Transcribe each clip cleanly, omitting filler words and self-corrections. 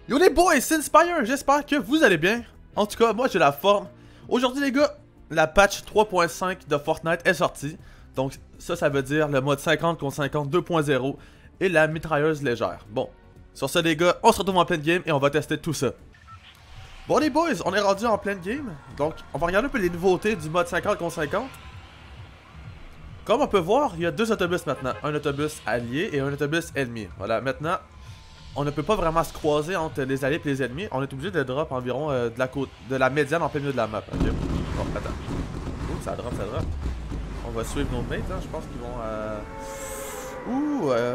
Yo les boys, c'est Inspire, j'espère que vous allez bien. En tout cas, moi j'ai la forme. Aujourd'hui les gars, la patch 3.5 de Fortnite est sortie. Donc ça veut dire le mode 50 contre 50 2.0 et la mitrailleuse légère. Bon, sur ce les gars, on se retrouve en pleine game et on va tester tout ça. Bon les boys, on est rendu en pleine game. Donc on va regarder un peu les nouveautés du mode 50 contre 50. Comme on peut voir, il y a deux autobus maintenant. Un autobus allié et un autobus ennemi. Voilà, maintenant... on ne peut pas vraiment se croiser entre les alliés et les ennemis. On est obligé de drop environ de la médiane en plein milieu de la map. Ok. Bon, attends. Ouh, ça drop, ça drop. On va suivre nos mates, hein. Je pense qu'ils vont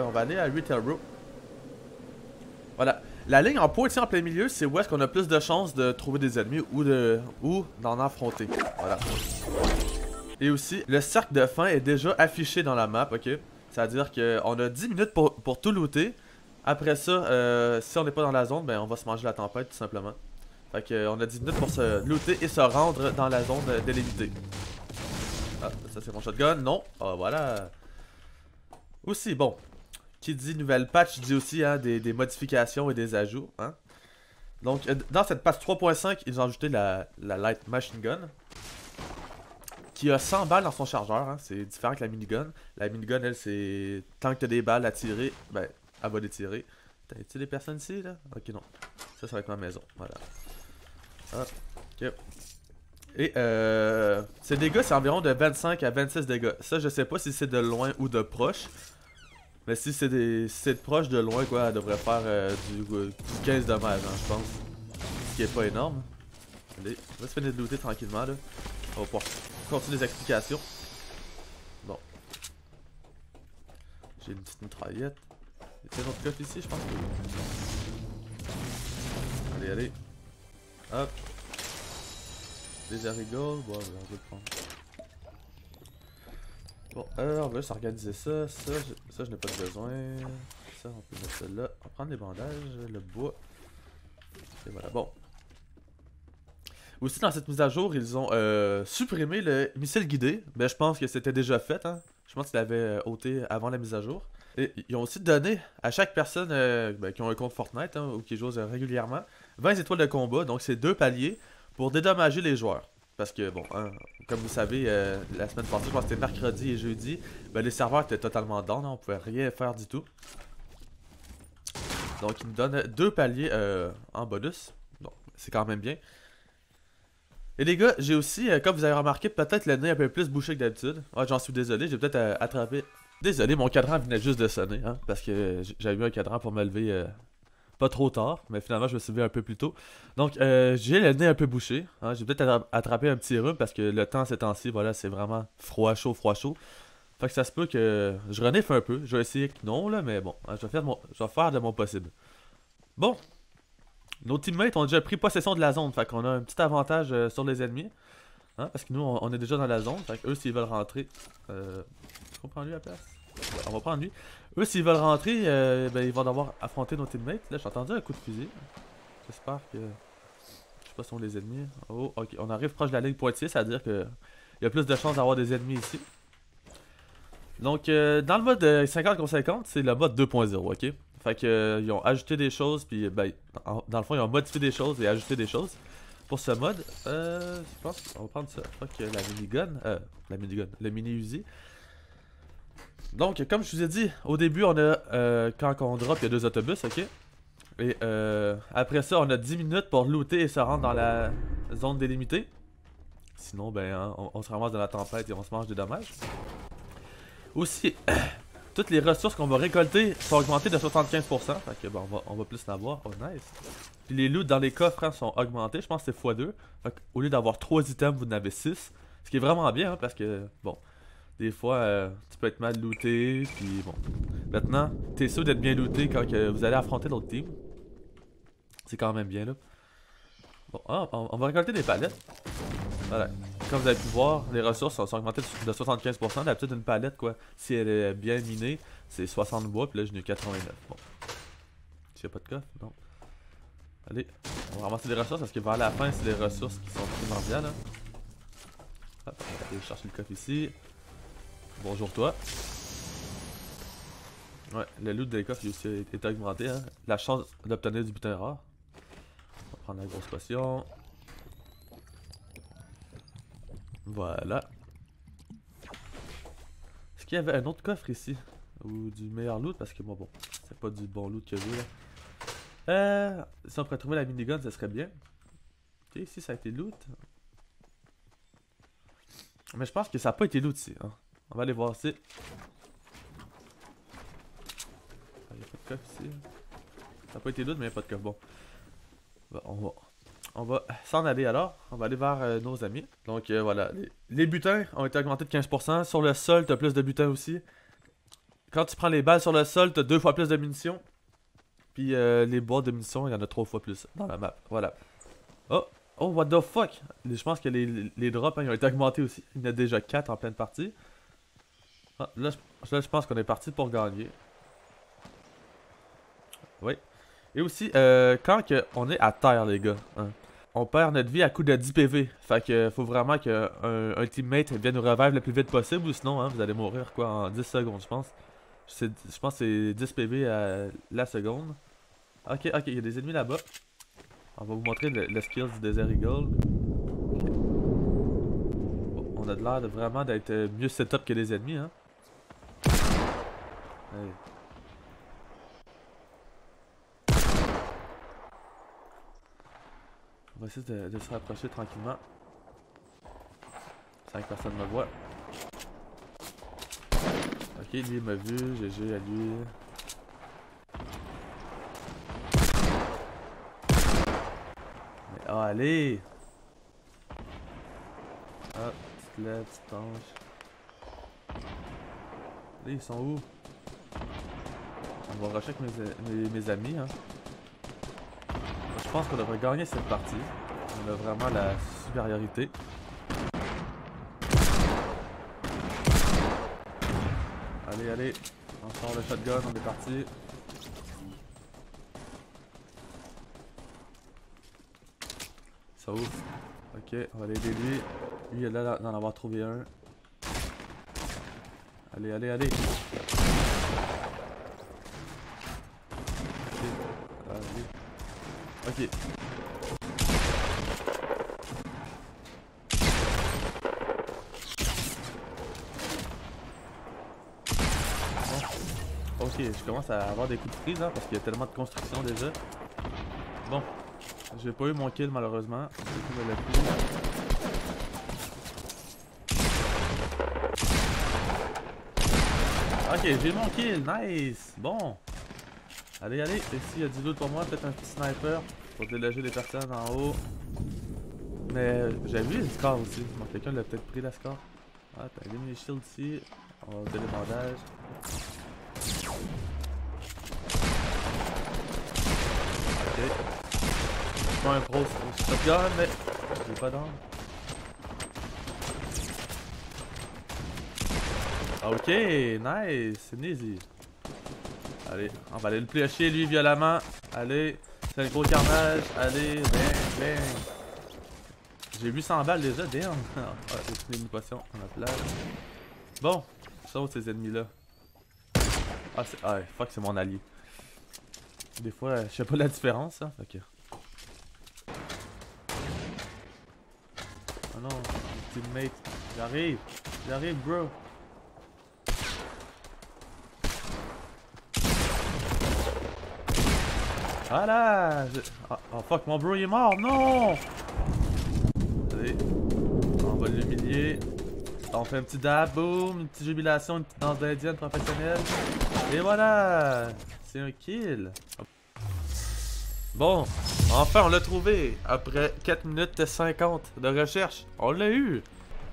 on va aller à Retail Row. Voilà. La ligne en pointillé en plein milieu, c'est où est-ce qu'on a plus de chances de trouver des ennemis ou d'en affronter. Voilà. Et aussi, le cercle de fin est déjà affiché dans la map, ok? C'est-à-dire qu'on a 10 minutes pour tout looter. Après ça, si on n'est pas dans la zone, ben on va se manger la tempête tout simplement. Fait que on a 10 minutes pour se looter et se rendre dans la zone délimitée. Ah, ça c'est mon shotgun, non. Ah voilà. Aussi, bon, qui dit nouvelle patch dit aussi hein, des modifications et des ajouts. Hein. Donc dans cette patch 3.5, ils ont ajouté la Light Machine Gun. Qui a 100 balles dans son chargeur, hein. C'est différent que la minigun. La minigun, elle, c'est tant que t'as des balles à tirer, ben, elle va les tirer. T'as-tu des personnes ici, là? Ok, non. Ça va être ma maison, voilà. Hop, ok. Et ces dégâts, c'est environ de 25 à 26 dégâts. Ça, je sais pas si c'est de loin ou de proche. Mais si c'est de proche, de loin, quoi, elle devrait faire du 15 dommages, hein, je pense. Ce qui est pas énorme. Allez, on va se finir de looter tranquillement, là. On va pouvoir continuer les explications. Bon. J'ai une petite mitraillette. Il y a un autre coffre ici, je pense. Allez, allez. Hop. Des haricots. Bon, on va le prendre. Bon, on va juste organiser ça. Ça, je n'ai pas de besoin. Ça, on peut mettre ça là. On va prendre les bandages, le bois. Et voilà, bon. Aussi, dans cette mise à jour, ils ont supprimé le missile guidé. Mais je pense que c'était déjà fait. Hein. Je pense qu'ils l'avaient ôté avant la mise à jour. Et ils ont aussi donné à chaque personne qui ont un compte Fortnite hein, ou qui joue régulièrement 20 étoiles de combat. Donc, c'est 2 paliers pour dédommager les joueurs. Parce que, bon, hein, comme vous savez, la semaine passée, je pense que c'était mercredi et jeudi, ben, les serveurs étaient totalement down. Hein, on pouvait rien faire du tout. Donc, ils nous donnent 2 paliers en bonus. Donc, c'est quand même bien. Et les gars, j'ai aussi, comme vous avez remarqué, peut-être le nez un peu plus bouché que d'habitude. Ouais, j'en suis désolé, j'ai peut-être attrapé... Désolé, mon cadran venait juste de sonner, hein, parce que j'avais mis un cadran pour me lever pas trop tard, mais finalement je me suis levé un peu plus tôt. Donc, j'ai le nez un peu bouché, hein, j'ai peut-être attrapé un petit rhume, parce que le temps ces temps-ci, voilà, c'est vraiment froid, chaud, froid, chaud. Fait que ça se peut que je renifle un peu, je vais essayer que non, là, mais bon, hein, je vais faire de mon possible. Bon. Nos teammates ont déjà pris possession de la zone, fait qu'on a un petit avantage sur les ennemis. Hein, parce que nous, on est déjà dans la zone, fait qu'eux, s'ils veulent rentrer... Est-ce qu'on prend lui à la place? Ouais, on va prendre lui. Eux, s'ils veulent rentrer, ben, ils vont devoir affronter nos teammates. Là, j'ai entendu un coup de fusil. J'espère que... Je sais pas si sont les ennemis. Oh, ok, on arrive proche de la ligne pointillée, ça veut dire que... il y a plus de chances d'avoir des ennemis ici. Donc, dans le mode 50 contre 50, c'est le mode 2.0, ok? Fait que ils ont ajouté des choses, puis ben, dans le fond, ils ont modifié des choses et ajouté des choses. Pour ce mode, je pense qu'on va prendre ça. Je crois que la minigun, le mini Uzi. Donc, comme je vous ai dit, au début, on a, quand on drop, il y a 2 autobus, ok? Et après ça, on a 10 minutes pour looter et se rendre dans la zone délimitée. Sinon, ben, hein, on se ramasse dans la tempête et on se mange des dommages. Aussi, toutes les ressources qu'on va récolter sont augmentées de 75%. Fait que bon, on va plus en avoir. Oh nice. Puis les loots dans les coffres hein, sont augmentés. Je pense que c'est x2. Fait qu'au lieu d'avoir 3 items, vous en avez 6. Ce qui est vraiment bien hein, parce que bon, des fois tu peux être mal looté. Puis bon, maintenant t'es sûr d'être bien looté quand vous allez affronter l'autre team. C'est quand même bien là. Bon, on va récolter des palettes. Voilà. Comme vous avez pu voir, les ressources sont augmentées de 75%. D'habitude, une palette, quoi, si elle est bien minée, c'est 60 bois, puis là, j'en ai 89. Bon. S'il n'y a pas de coffre, non. Allez, on va ramasser les ressources, parce que vers la fin, c'est les ressources qui sont primordiales. Hein. Hop, on va aller chercher le coffre ici. Bonjour, toi. Ouais, le loot des coffres, il aussi été augmenté. Hein. La chance d'obtenir du butin rare. prendre la grosse potion. Voilà. Est-ce qu'il y avait un autre coffre ici? Ou du meilleur loot? Parce que moi, bon, c'est pas du bon loot que j'ai là. Si on pourrait trouver la minigun, ça serait bien. Ok, ici ça a été loot. Mais je pense que ça n'a pas été loot ici. Hein. On va aller voir ici. Il n'y a pas de coffre ici. Ça n'a pas été loot, mais il n'y a pas de coffre. Bon. On va s'en aller alors. On va aller vers nos amis. Donc voilà. Les butins ont été augmentés de 15%. Sur le sol, tu as plus de butins aussi. Quand tu prends les balles sur le sol, tu as 2 fois plus de munitions. Puis les boîtes de munitions, il y en a 3 fois plus dans la map. Voilà. Oh! Oh, what the fuck! Je pense que les drops, hein, ils ont été augmentés aussi. Il y en a déjà 4 en pleine partie. Ah, là, je pense qu'on est parti pour gagner. Oui. Et aussi, quand on est à terre, les gars, hein, on perd notre vie à coup de 10 PV. Fait que faut vraiment qu'un teammate vienne nous revivre le plus vite possible, ou sinon, hein, vous allez mourir quoi en 10 secondes, je pense. Je pense que c'est 10 PV à la seconde. Ok, il y a des ennemis là-bas. On va vous montrer le skill du Desert Eagle. Okay. Bon, on a de l'air vraiment d'être mieux setup que les ennemis, hein. Hey. On va essayer de se rapprocher tranquillement. 5 personnes me voient. Ok, lui il m'a vu, GG à lui. Oh, allez! Ah, petite lèvre, petite tanche. Là, ils sont où? On va rusher avec mes amis, hein. Je pense qu'on devrait gagner cette partie. On a vraiment la supériorité. Allez, on sort le shotgun, on est parti. Ça ouvre. Ok, on va aller aider lui. Lui, il a l'air d'en avoir trouvé un. Allez. Ok. Ok, je commence à avoir des coups de prise, hein, parce qu'il y a tellement de construction déjà. Bon. J'ai pas eu mon kill malheureusement. Ok, j'ai mon kill, nice! Bon. Allez, ici il y a du loot pour moi, peut-être un petit sniper pour déloger les personnes en haut. Mais j'avais vu le score aussi, bon, quelqu'un l'a peut-être pris la score. Ah, t'as allumé les shields ici, on va faire les bandages. Ok. Je suis pas un pro shotgun, mais j'ai pas d'arme. Ok, nice, c'est easy. Allez, on va aller le piocher lui violemment. Allez, c'est un gros carnage. Allez, bang. J'ai 800 balles déjà, damn. Ah, j'ai pris une potion, on a place. Bon, sauf ces ennemis-là. Ah, fuck, c'est mon allié. Des fois, je sais pas la différence, hein. Ok. Oh non, mon teammate. J'arrive, bro. Voilà! Oh fuck, mon bro il est mort, non! Allez, on va l'humilier. On fait un petit dab, boum, une petite jubilation, une petite danse d'indienne professionnelle. Et voilà! C'est un kill. Bon, enfin on l'a trouvé. Après 4 minutes 50 de recherche, on l'a eu.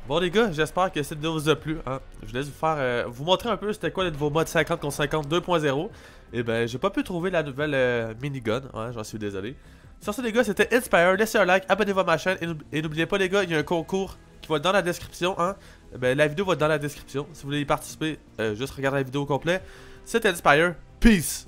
Bon les gars, j'espère que cette vidéo vous a plu, hein. Je laisse vous faire, vous montrer un peu c'était quoi les nouveaux modes 50 contre 50 2.0. Et ben j'ai pas pu trouver la nouvelle minigun, ouais, j'en suis désolé. Sur ce les gars, c'était Inspire, laissez un like, abonnez-vous à ma chaîne et n'oubliez pas les gars, il y a un concours qui va être dans la description, hein. Ben la vidéo va être dans la description. Si vous voulez y participer, juste regardez la vidéo au complet. C'était Inspire, peace!